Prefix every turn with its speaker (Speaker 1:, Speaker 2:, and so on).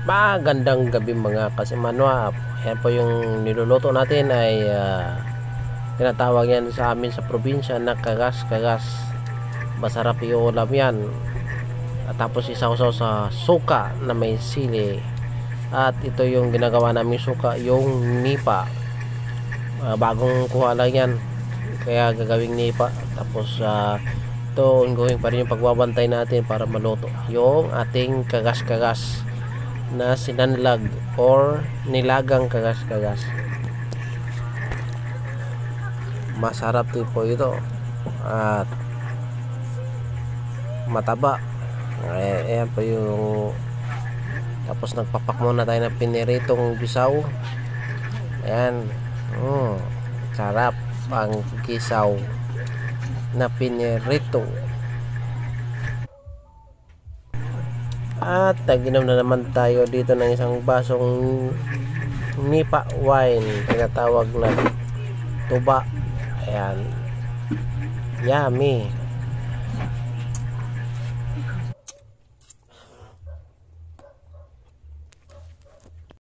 Speaker 1: Magandang gabi mga kasimanwa. Ayan po yung niluluto natin ay tinatawag yan sa amin sa probinsya na kagas-kagas. Masarap yung ulam yan. At tapos isawsaw sa suka na may sili. At ito yung ginagawa namin suka, yung nipa. Bagong kuha lang yan. Kaya gagawing nipa. Tapos ito ongoing pa rin yung pagbabantay natin para maluto yung ating kagas-kagas na sinanlag or nilagang kagas-kagas. Masarap din po ito at mataba. Ayan po yung tapos nagpapak muna tayo ng piniritong gisaw. Ayan, sarap ang gisaw na pinirito. At naginom na naman tayo dito ng isang basong nipa wine, tinatawag na tuba. Ayan, yummy.